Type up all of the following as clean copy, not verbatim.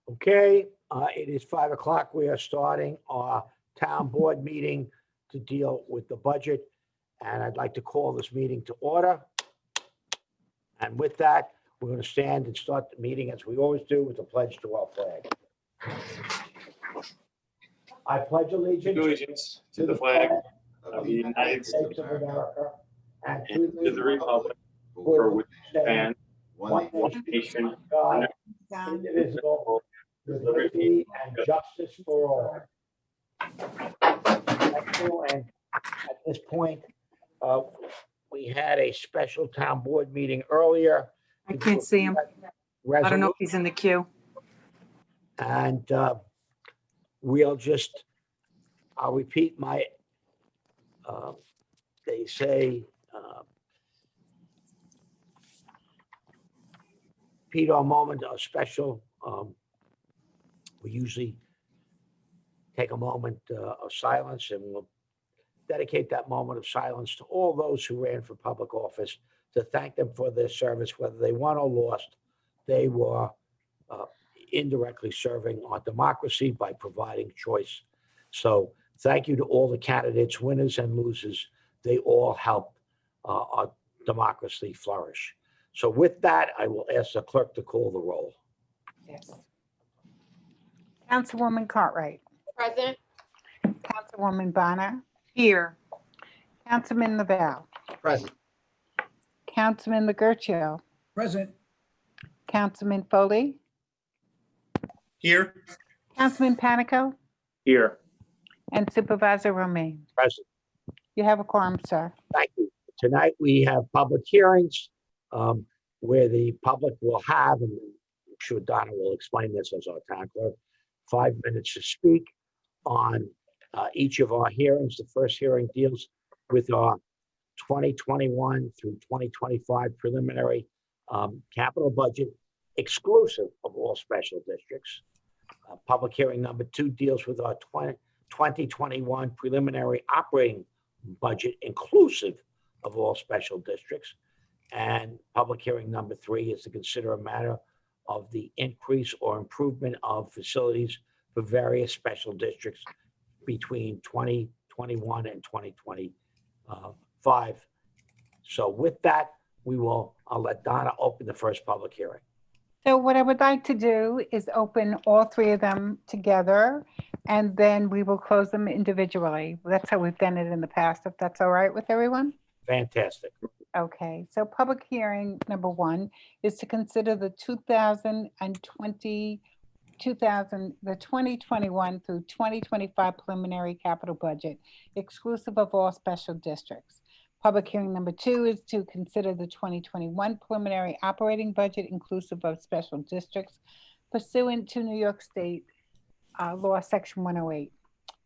Okay, it is 5 o'clock. We are starting our town board meeting to deal with the budget. And I'd like to call this meeting to order. And with that, we're going to stand and start the meeting as we always do with a pledge to our flag. I pledge allegiance to the flag of the United States of America and and to the republic for which it stands, one nation, God, under indivisible, with liberty and justice for all. Thank you. And at this point, we had a special town board meeting earlier. I can't see him. I don't know if he's in the queue. And I'll repeat my, they say, repeat our moment of special. We usually take a moment of silence, and we'll dedicate that moment of silence to all those who ran for public office to thank them for their service, whether they won or lost. They were indirectly serving our democracy by providing choice. So thank you to all the candidates, winners and losers. They all helped our democracy flourish. So with that, I will ask the clerk to call the roll. Yes. Councilwoman Cartwright. Present. Councilwoman Bonner. Here. Councilman Lavelle. Present. Councilman Legurcio. Present. Councilman Foley. Here. Councilman Panico. Here. And Supervisor Romaine. Present. You have a quorum, sir. Thank you. Tonight, we have public hearings where the public will have, and I'm sure Donna will explain this as our town clerk, 5 minutes to speak on each of our hearings. The first hearing deals with our 2021 through 2025 preliminary capital budget, exclusive of all special districts. Public hearing number 2 deals with our 2021 preliminary operating budget, inclusive of all special districts. And public hearing number 3 is to consider a matter of the increase or improvement of facilities for various special districts between 2021 and 2025. So with that, I'll let Donna open the first public hearing. So what I would like to do is open all 3 of them together, and then we will close them individually. That's how we've done it in the past, if that's all right with everyone. Fantastic. Okay, so public hearing number 1 is to consider the 2021 through 2025 preliminary capital budget, exclusive of all special districts. Public hearing number 2 is to consider the 2021 preliminary operating budget, inclusive of special districts, pursuant to New York State Law, Section 108.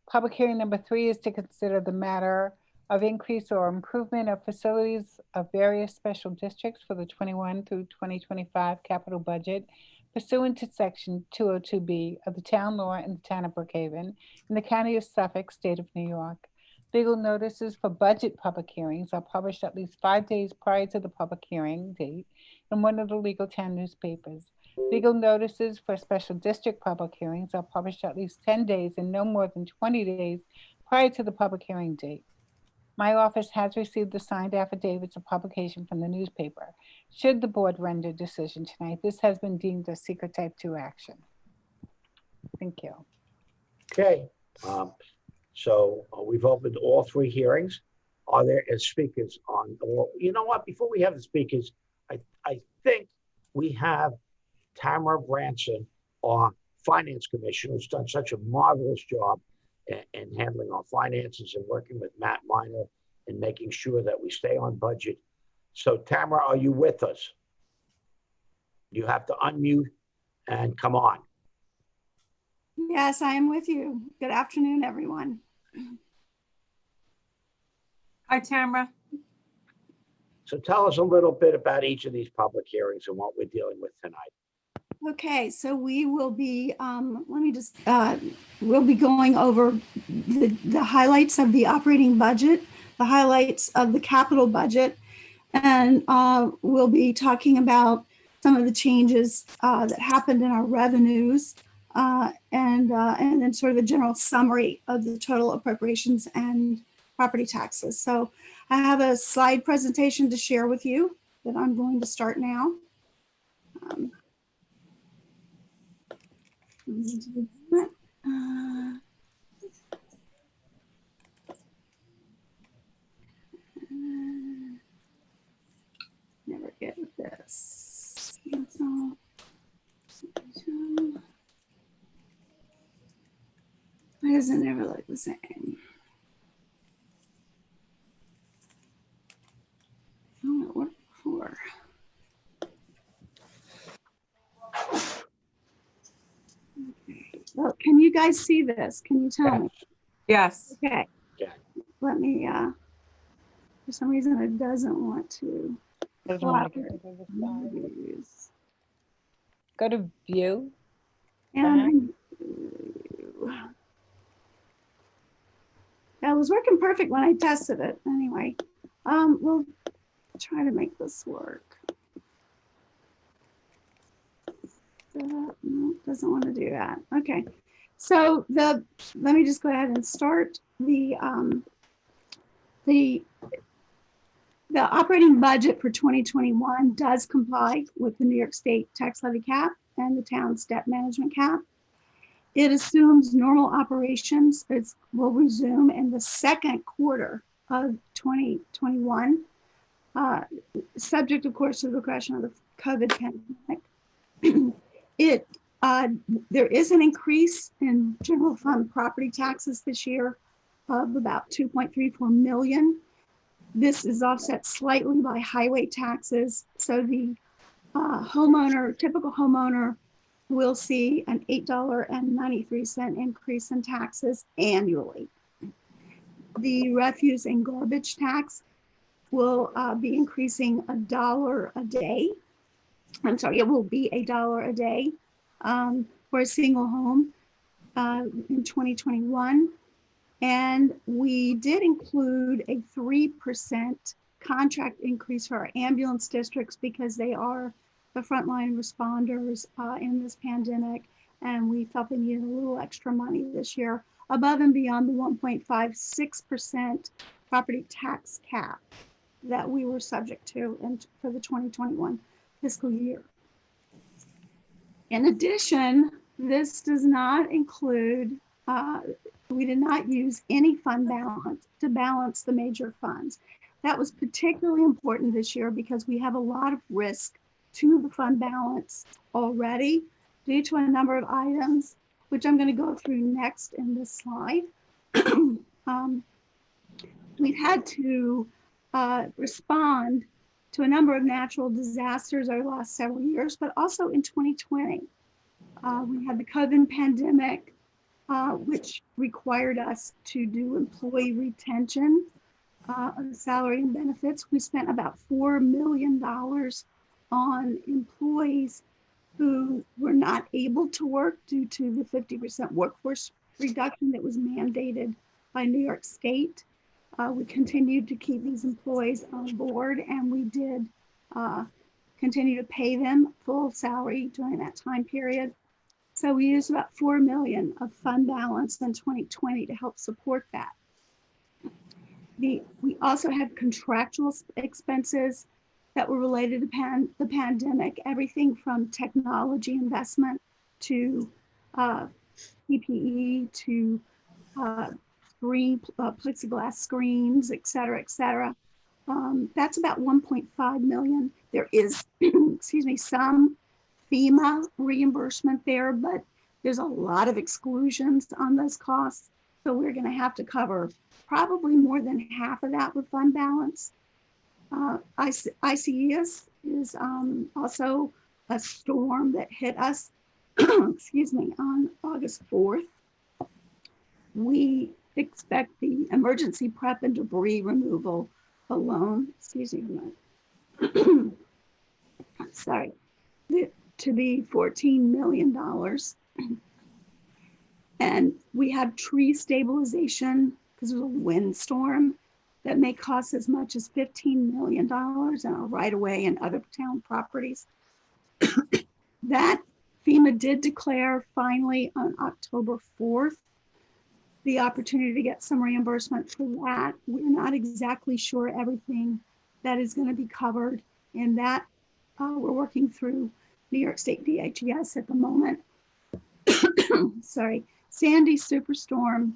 Public hearing number 3 is to consider the matter of increase or improvement of facilities of various special districts for the 21 through 2025 capital budget, pursuant to Section 202B of the town law in the town of Brookhaven, in the county of Suffolk, state of New York. Legal notices for budget public hearings are published at least 5 days prior to the public hearing date in one of the legal town newspapers. Legal notices for special district public hearings are published at least 10 days and no more than 20 days prior to the public hearing date. My office has received the signed affidavits of publication from the newspaper. Should the board render decision tonight, this has been deemed a secret type 2 action. Thank you. Okay. So we've opened all 3 hearings. Are there speakers on? Well, you know what? Before we have the speakers, I think we have Tamara Branson, our finance commissioner, who's done such a marvelous job in handling our finances and working with Matt Miner and making sure that we stay on budget. So Tamara, are you with us? You have to unmute and come on. Yes, I am with you. Good afternoon, everyone. Hi, Tamara. So tell us a little bit about each of these public hearings and what we're dealing with tonight. Okay, so we will be, we'll be going over the highlights of the operating budget, the highlights of the capital budget, and we'll be talking about some of the changes that happened in our revenues and then sort of a general summary of the total appropriations and property taxes. So I have a slide presentation to share with you that I'm going to start now. Uh, Never get with this. Cancel. Why does it never look the same? Oh, it worked before. Well, can you guys see this? Can you tell me? Yes. Okay. Yeah. Let me, for some reason it doesn't want to. Doesn't want to go to the side. Views. Go to view. And that was working perfect when I tested it. Anyway, we'll try to make this work. No, doesn't want to do that. Okay, so let me just go ahead and start the operating budget for 2021 does comply with the New York State tax levy cap and the town's debt management cap. It assumes normal operations will resume in the second quarter of 2021, subject, of course, to the progression of the COVID pandemic. There is an increase in general fund property taxes this year of about 2.34 million. This is offset slightly by highway taxes. So the typical homeowner will see an $8.93 increase in taxes annually. The refuse and garbage tax will be increasing $1 a day. I'm sorry, it will be $1 a day for a single home in 2021. And we did include a 3% contract increase for our ambulance districts because they are the frontline responders in this pandemic. And we felt they needed a little extra money this year above and beyond the 1.56% property tax cap that we were subject to for the 2021 fiscal year. In addition, this does not include, we did not use any fund balance to balance the major funds. That was particularly important this year because we have a lot of risk to the fund balance already due to a number of items, which I'm going to go through next in this slide. We've had to respond to a number of natural disasters over the last several years, but also in 2020. We had the COVID pandemic, which required us to do employee retention of salary and benefits. We spent about $4 million on employees who were not able to work due to the 50% workforce reduction that was mandated by New York State. We continued to keep these employees on board, and we did continue to pay them full salary during that time period. So we used about $4 million of fund balance in 2020 to help support that. We also had contractual expenses that were related to the pandemic, everything from technology investment to PPE to plexiglass screens, et cetera, et cetera. That's about 1.5 million. There is, excuse me, some FEMA reimbursement there, but there's a lot of exclusions on those costs. So we're going to have to cover probably more than half of that with fund balance. ICES is also a storm that hit us, excuse me, on August 4th. We expect the emergency prep and debris removal alone, excuse me, sorry, to be $14 million. And we have tree stabilization because of a windstorm that may cost as much as $15 million in our right of way and other town properties. That FEMA did declare finally on October 4th the opportunity to get some reimbursement for that. We're not exactly sure everything that is going to be covered in that. We're working through New York State DHES at the moment. Sorry, Sandy Superstorm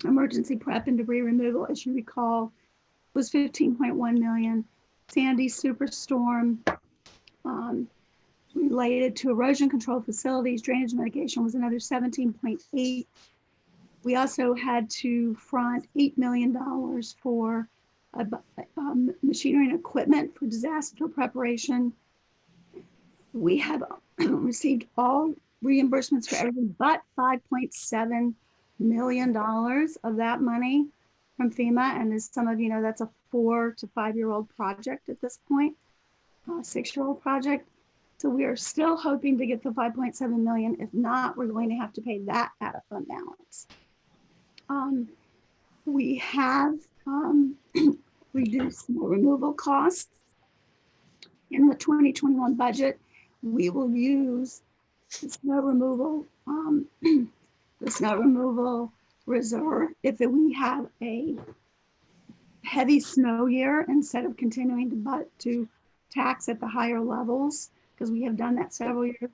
emergency prep and debris removal, as you recall, was 15.1 million. Sandy Superstorm related to erosion control facilities, drainage mitigation was another 17.8. We also had to front $8 million for machinery and equipment for disaster preparation. We have received all reimbursements for everything but $5.7 million of that money from FEMA. And as some of you know, that's a 4 to 5 year old project at this point, a 6-year-old project. So we are still hoping to get the 5.7 million. If not, we're going to have to pay that out of fund balance. We have reduced snow removal costs. In the 2021 budget, we will use the snow removal, reserve if we have a heavy snow year, instead of continuing to tax at the higher levels, because we have done that several years.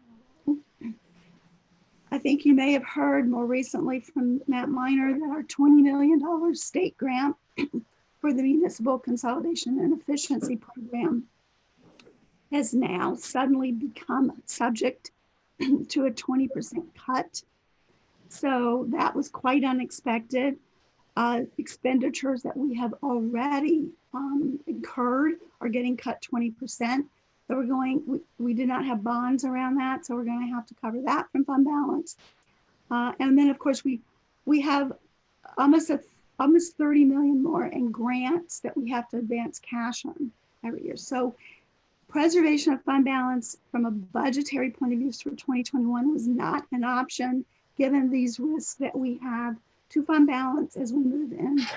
I think you may have heard more recently from Matt Miner that our $20 million state grant for the Municipal Consolidation and Efficiency Program has now suddenly become subject to a 20% cut. So that was quite unexpected. Expenditures that we have already incurred are getting cut 20%. So we did not have bonds around that, so we're going to have to cover that from fund balance. And then of course we have almost 30 million more in grants that we have to advance cash on every year. So preservation of fund balance from a budgetary point of view for 2021 was not an option, given these risks that we have to fund balance as we move into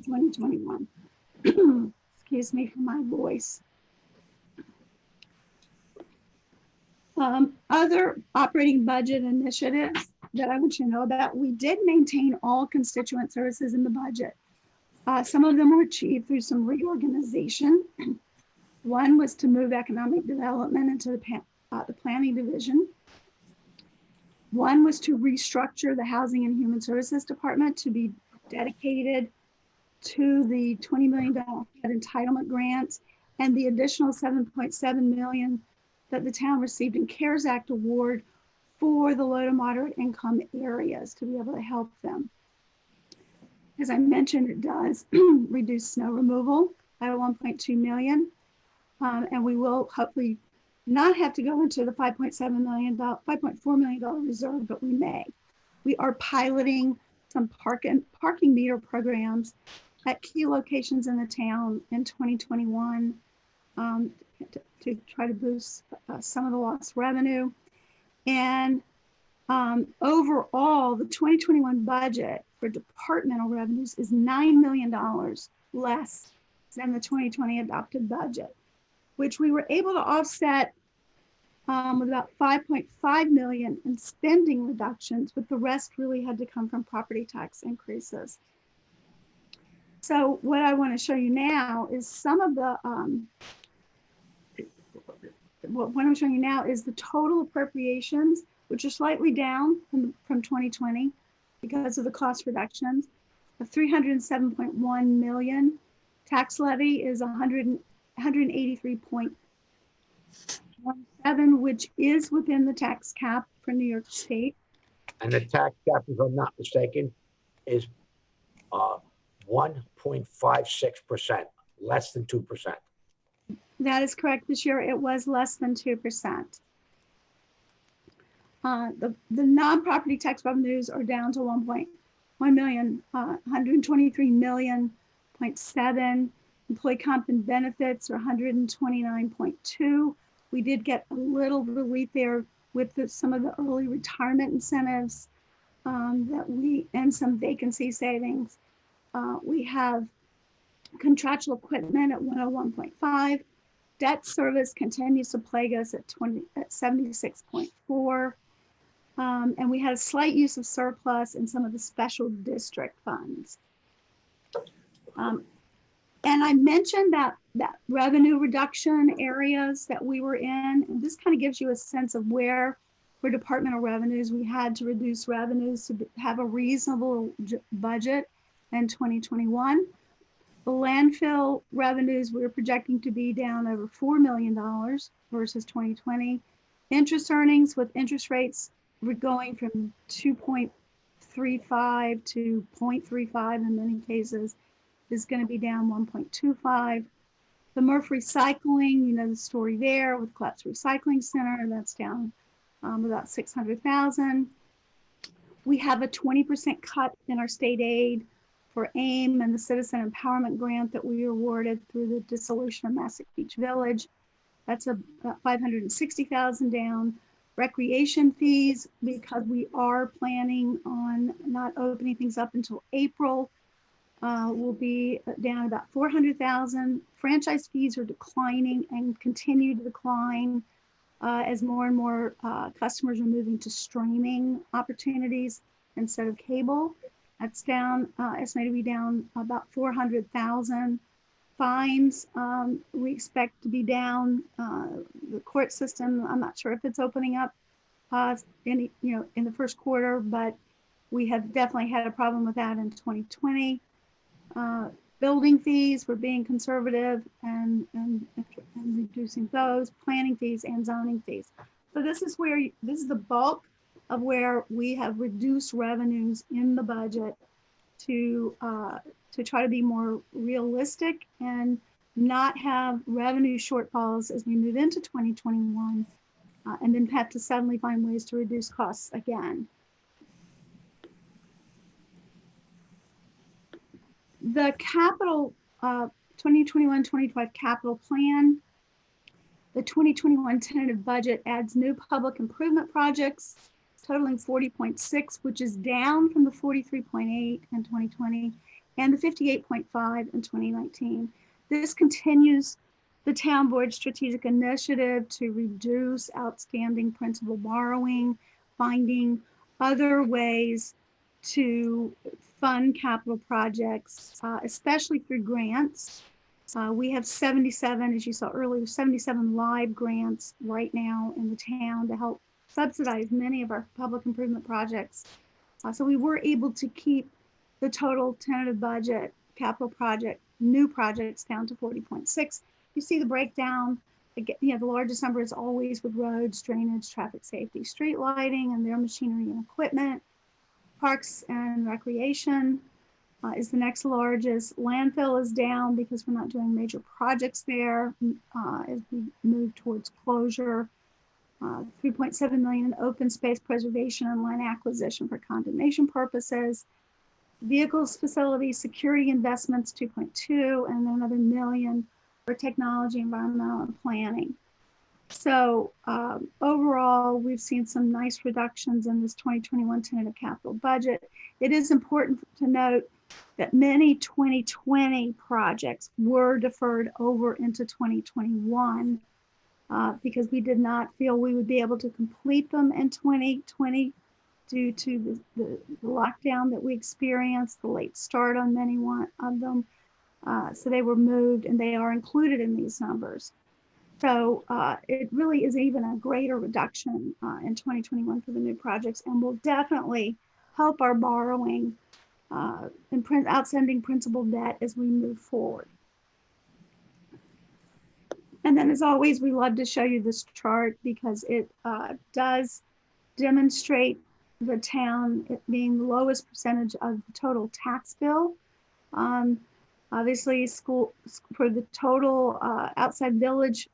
2021. Excuse me for my voice. Other operating budget initiatives that I want you to know about, we did maintain all constituent services in the budget. Some of them were achieved through some reorganization. One was to move economic development into the planning division. One was to restructure the Housing and Human Services Department to be dedicated to the $20 million entitlement grants and the additional $7.7 million that the town received in CARES Act award for the low to moderate income areas to be able to help them. As I mentioned, it does reduce snow removal by 1.2 million. And we will hopefully not have to go into the $5.4 million reserve, but we may. We are piloting some parking meter programs at key locations in the town in 2021 to try to boost some of the lost revenue. And overall, the 2021 budget for departmental revenues is $9 million less than the 2020 adopted budget, which we were able to offset with about 5.5 million in spending reductions, but the rest really had to come from property tax increases. So what I want to show you now is some of the, what I'm showing you now is the total appropriations, which are slightly down from 2020 because of the cost reductions of 307.1 million. Tax levy is 183.17, which is within the tax cap for New York State. And the tax cap, if I'm not mistaken, is 1.56%, less than 2%. That is correct. This year it was less than 2%. The non-property tax revenues are down to 123 million, 0.7. Employee comp and benefits are 129.2. We did get a little relief there with some of the early retirement incentives and some vacancy savings. We have contractual equipment at 101.5. Debt service continues to plague us at 76.4. And we had a slight use of surplus in some of the special district funds. And I mentioned that revenue reduction areas that we were in, and this kind of gives you a sense of where for departmental revenues, we had to reduce revenues to have a reasonable budget in 2021. The landfill revenues we're projecting to be down over $4 million versus 2020. Interest earnings with interest rates, we're going from 2.35 to 0.35 in many cases, is going to be down 1.25. The MRF recycling, you know the story there with Collapse Recycling Center, that's down about 600,000. We have a 20% cut in our state aid for AIM and the Citizen Empowerment Grant that we awarded through the dissolution of Massac Beach Village. That's about 560,000 down. Recreation fees, because we are planning on not opening things up until April, will be down about 400,000. Franchise fees are declining and continue to decline as more and more customers are moving to streaming opportunities instead of cable. That's down, estimated to be down about 400,000. Fines, we expect to be down. The court system, I'm not sure if it's opening up in the first quarter, but we have definitely had a problem with that in 2020. Building fees, we're being conservative and reducing those, planning fees and zoning fees. So this is the bulk of where we have reduced revenues in the budget to try to be more realistic and not have revenue shortfalls as we move into 2021 and then have to suddenly find ways to reduce costs again. The capital 2021-25 capital plan, the 2021 tentative budget adds new public improvement projects totaling 40.6, which is down from the 43.8 in 2020 and the 58.5 in 2019. This continues the town board strategic initiative to reduce outstanding principal borrowing, finding other ways to fund capital projects, especially through grants. We have 77, as you saw earlier, 77 live grants right now in the town to help subsidize many of our public improvement projects. So we were able to keep the total tentative budget, capital project, new projects down to 40.6. You see the breakdown. Again, the largest number is always with roads, drainage, traffic safety, street lighting, and their machinery and equipment. Parks and recreation is the next largest. Landfill is down because we're not doing major projects there as we move towards closure. 3.7 million in open space preservation and land acquisition for condemnation purposes. Vehicles, facilities, security investments, 2.2, and then another million for technology, environmental, and planning. So overall, we've seen some nice reductions in this 2021 tentative capital budget. It is important to note that many 2020 projects were deferred over into 2021 because we did not feel we would be able to complete them in 2020 due to the lockdown that we experienced, the late start on many of them. So they were moved and they are included in these numbers. So it really is even a greater reduction in 2021 for the new projects and will definitely help our borrowing and outstanding principal debt as we move forward. And then as always, we love to show you this chart because it does demonstrate the town being the lowest percentage of the total tax bill. Obviously, school for the total outside village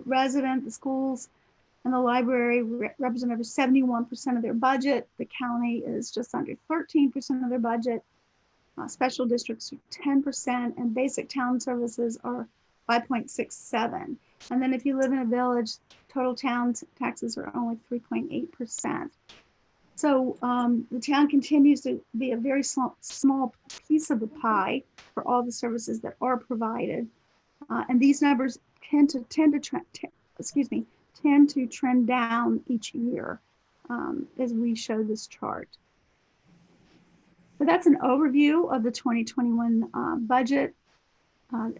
resident, the schools and the library represent over 71% of their budget. The county is just under 13% of their budget. Special districts are 10%, and basic town services are 5.67. And then if you live in a village, total town taxes are only 3.8%. So the town continues to be a very small piece of the pie for all the services that are provided. And these numbers tend to trend down each year, as we show this chart. So that's an overview of the 2021 budget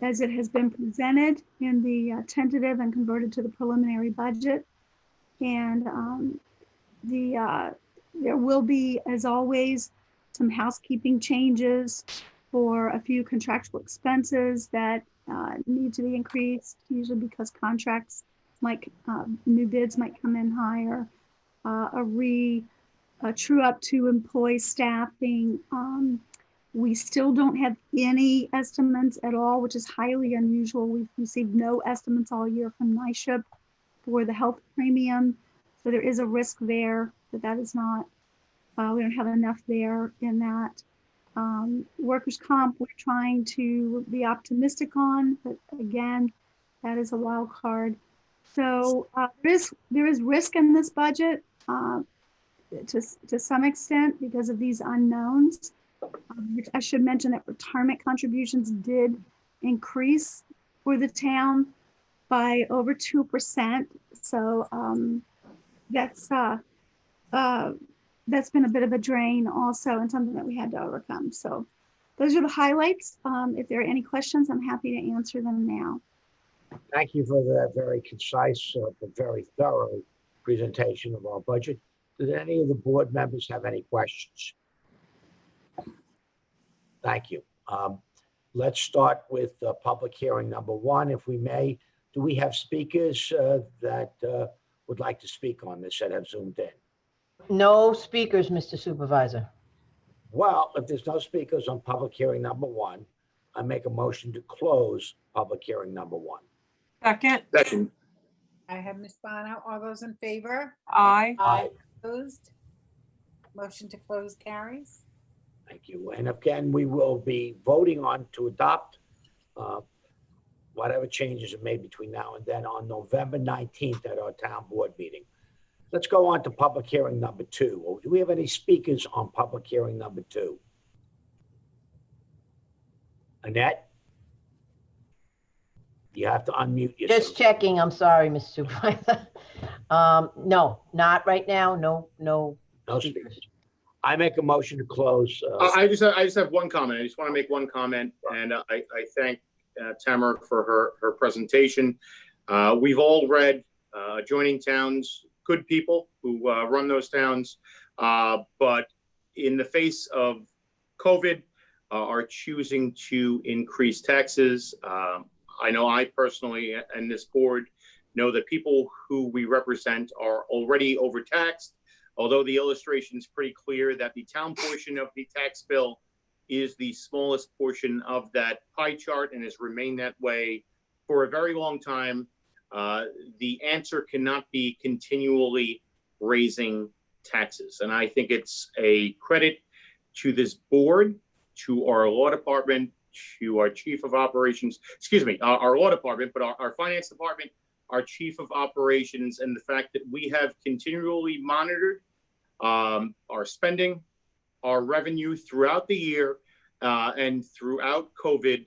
as it has been presented in the tentative and converted to the preliminary budget. And there will be, as always, some housekeeping changes for a few contractual expenses that need to be increased, usually because contracts might, new bids might come in higher, a true up to employee staffing. We still don't have any estimates at all, which is highly unusual. We've received no estimates all year from NYSHIP for the health premium. So there is a risk there that is not, we don't have enough there in that. Workers' comp, we're trying to be optimistic on, but again, that is a wild card. So there is risk in this budget to some extent because of these unknowns. I should mention that retirement contributions did increase for the town by over 2%. So that's been a bit of a drain also, and something that we had to overcome. So those are the highlights. If there are any questions, I'm happy to answer them now. Thank you for that very concise but very thorough presentation of our budget. Did any of the board members have any questions? Thank you. Let's start with public hearing number one, if we may. Do we have speakers that would like to speak on this that have zoomed in? No speakers, Mr. Supervisor. Well, if there's no speakers on public hearing number one, I make a motion to close public hearing number one. Second. Second. I have Ms. Bono. All those in favor? Aye. Aye. Opposed? Motion to close carries. Thank you. And again, we will be voting on to adopt whatever changes are made between now and then on November 19th at our town board meeting. Let's go on to public hearing number two. Do we have any speakers on public hearing number two? Annette? You have to unmute yourself. Just checking. I'm sorry, Mr. Supervisor. No, not right now. No No speakers. speakers. I make a motion to close. I just have one comment. I just want to make one comment, and I thank Tamara for her presentation. We've all read adjoining towns, good people who run those towns, but in the face of COVID, are choosing to increase taxes. I know I personally and this board know that people who we represent are already overtaxed, although the illustration is pretty clear that the town portion of the tax bill is the smallest portion of that pie chart and has remained that way for a very long time. The answer cannot be continually raising taxes. And I think it's a credit to this board, to our law department, to our chief of operations, our law department, but our finance department, our chief of operations, and the fact that we have continually monitored our spending, our revenue throughout the year and throughout COVID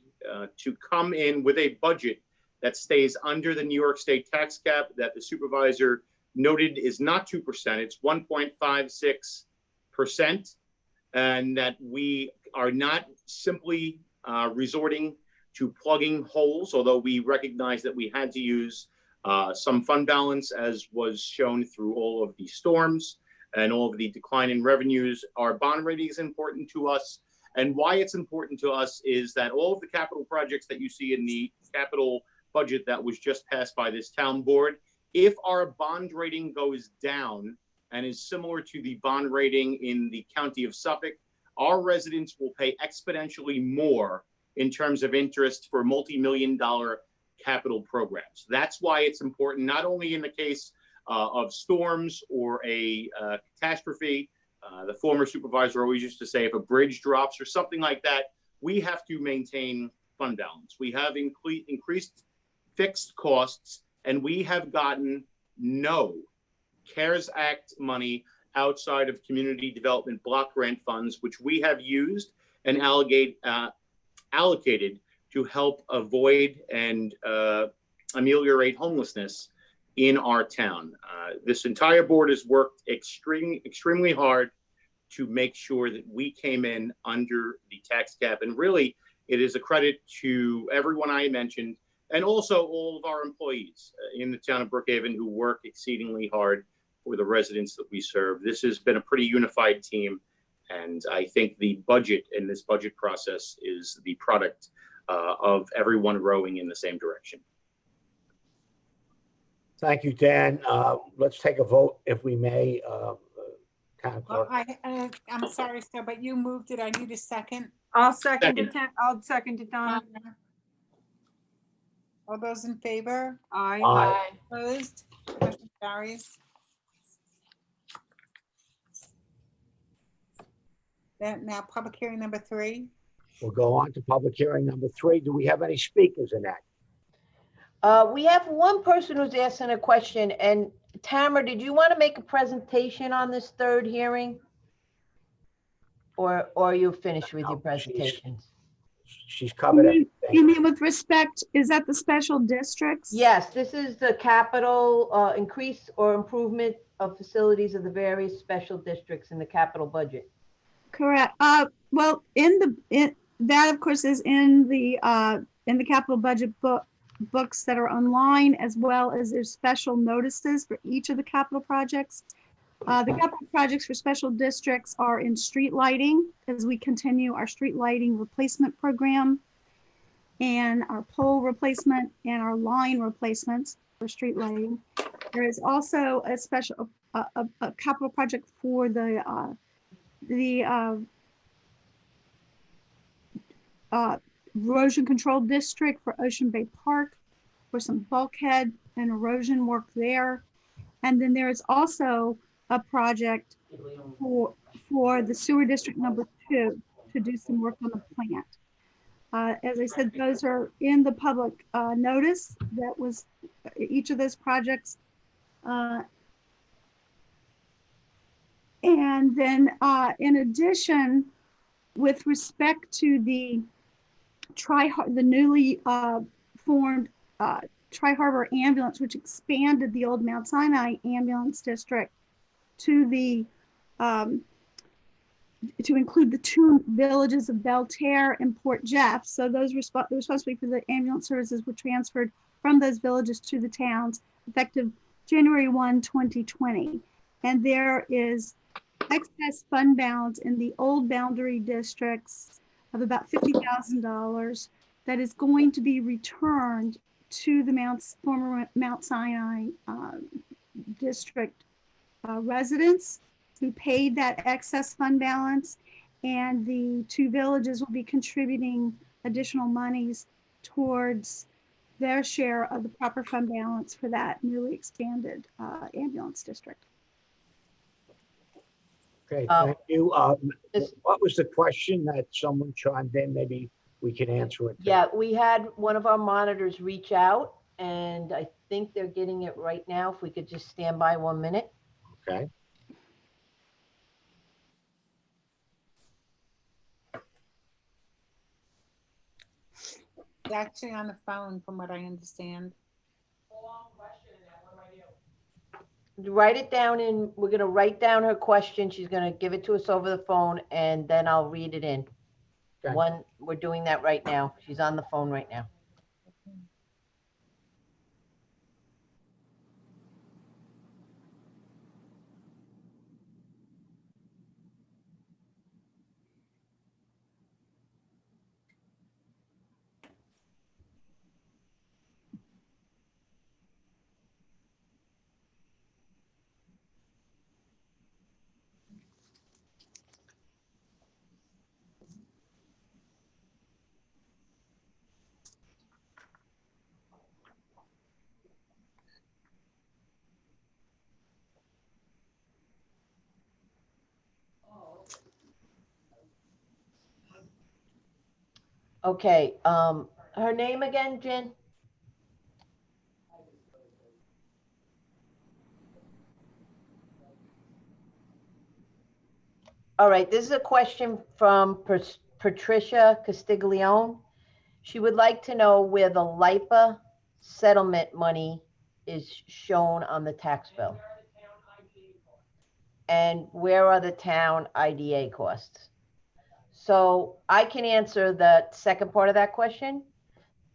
to come in with a budget that stays under the New York State tax cap that the supervisor noted is not 2%, it's 1.56%, and that we are not simply resorting to plugging holes, although we recognize that we had to use some fund balance, as was shown through all of the storms and all of the decline in revenues. Our bond rating is important to us. And why it's important to us is that all of the capital projects that you see in the capital budget that was just passed by this town board, if our bond rating goes down and is similar to the bond rating in the county of Suffolk, our residents will pay exponentially more in terms of interest for multi-million-dollar capital programs. That's why it's important, not only in the case of storms or a catastrophe. The former supervisor always used to say, if a bridge drops or something like that, we have to maintain fund balance. We have increased fixed costs, and we have gotten no CARES Act money outside of community development block grant funds, which we have used and allocated to help avoid and ameliorate homelessness in our town. This entire board has worked extremely hard to make sure that we came in under the tax cap. And really, it is a credit to everyone I mentioned, and also all of our employees in the town of Brookhaven who work exceedingly hard for the residents that we serve. This has been a pretty unified team. And I think the budget and this budget process is the product of everyone rowing in the same direction. Thank you, Dan. Let's take a vote if we may. Town Well, clerk. I'm sorry, sir, but you moved it. I need a second. I'll second it. Second. I'll second it, Donna. All those in favor? Aye. Aye. Opposed? Motion carries. Then now public hearing number 3. We'll go on to public hearing number 3. Do we have any speakers in that? We have one person who's asking a question, and Tamara, did you want to make a presentation on this third hearing? Or are you finished with your No, presentations? She's covered everything. You mean with respect, is that the special districts? Yes, this is the capital increase or improvement of facilities of the various special districts in the capital budget. Correct. Well, that of course is in the capital budget books that are online, as well as there's special notices for each of the capital projects. The capital projects for special districts are in street lighting, as we continue our street lighting replacement program, and our pole replacement and our line replacements for street lighting. There is also a special a capital project for the erosion control district for Ocean Bay Park, for some bulkhead and erosion work there. And then there is also a project for the sewer district number 2 to do some work on the plant. As I said, those are in the public notice. That was each of those projects. And then in addition, with respect to the newly formed Tri-Harbor Ambulance, which expanded the old Mount Sinai Ambulance District to the to include the 2 villages of Belterre and Port Jeff. So those responsibility for the ambulance services were transferred from those villages to the towns effective January 1, 2020. And there is excess fund balance in the old boundary districts of about $50,000 that is going to be returned to the former Mount Sinai district residents who paid that excess fund balance, and the 2 villages will be contributing additional monies towards their share of the proper fund balance for that newly expanded ambulance district. Okay, thank you. What was the question that someone chimed in? Maybe we can answer it. Yeah, we had one of our monitors reach out, and I think they're getting it right now. If we could just stand by 1 minute. Okay. It's actually on the phone, from what I understand. Write it down, and we're going to write down her question. She's going to give it to us over the phone, and then I'll read it in. Okay. We're doing that right now. She's on the phone right now. Okay, her name again, Jen? All right, this is a question from Patricia Castiglione. She would like to know where the LIPA settlement money is shown on the tax bill? And where are the town IDA costs? So I can answer the second part of that question.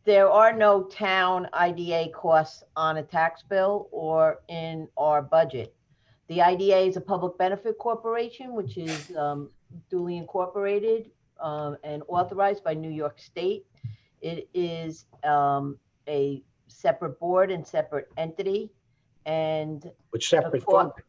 There are no town IDA costs on a tax bill or in our budget. The IDA is a public benefit corporation, which is duly incorporated and authorized by New York State. It is a separate board and separate entity, and With separate court- funding,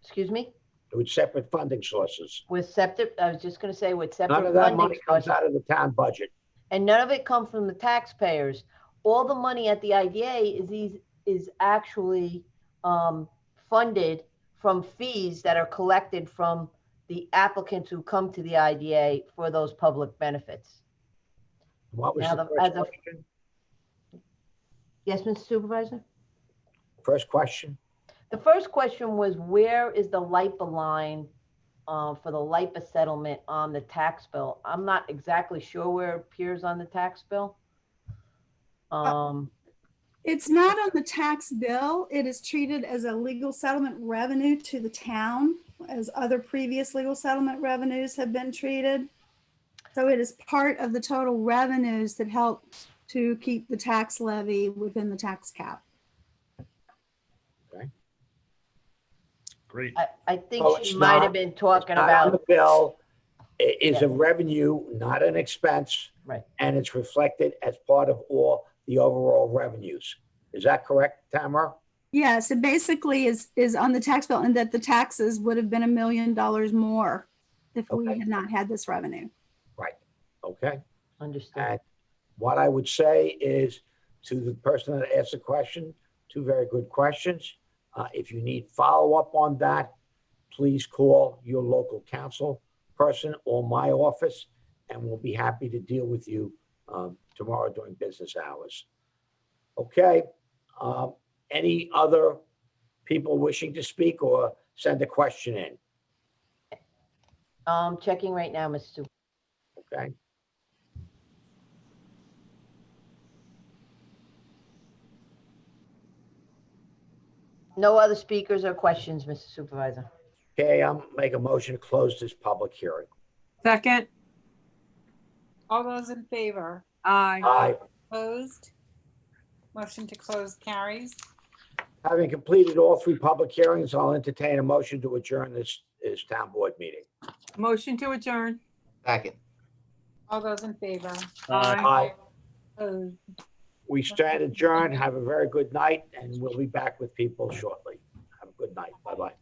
excuse me, with separate funding sources. with separate, I was just going to say with None separate of that funding money comes sources, out of the town budget. and none of it comes from the taxpayers. All the money at the IDA is actually funded from fees that are collected from the applicants who come to the IDA for those public benefits. What was Now, the as first a- question? Yes, Mr. Supervisor? First question? The first question was, where is the LIPA line for the LIPA settlement on the tax bill? I'm not exactly sure where it appears on the tax bill. It's not on the tax bill. It is treated as a legal settlement revenue to the town, as other previous legal settlement revenues have been treated. So it is part of the total revenues that help to keep the tax levy within the tax cap. Great. I think Oh, she it's might not- have been talking Not on the about, bill. It is Yeah. a revenue, not an expense. Right. And it's reflected as part of all the overall revenues. Is that correct, Tamara? Yes, it basically is on the tax bill, and that the taxes would have been $1 million more if we Okay. had not had this revenue. Right. Okay. understood. And what I would say is to the person that asked the question, two very good questions. If you need follow-up on that, please call your local council person or my office, and we'll be happy to deal with you tomorrow during business hours. Okay. Any other people wishing to speak or send a question in? Checking right now, Mr. Super. Okay. No other speakers or questions, Mr. Supervisor. Okay, I'll make a motion to close this public hearing. Second. All those in favor? Aye. Aye. Opposed? Motion to close carries. Having completed all three public hearings, I'll entertain a motion to adjourn this town board meeting. Motion to adjourn. Second. All those in favor? Aye. Opposed? We stand adjourned. Have a very good night, and we'll be back with people shortly. Have a good night. Bye-bye.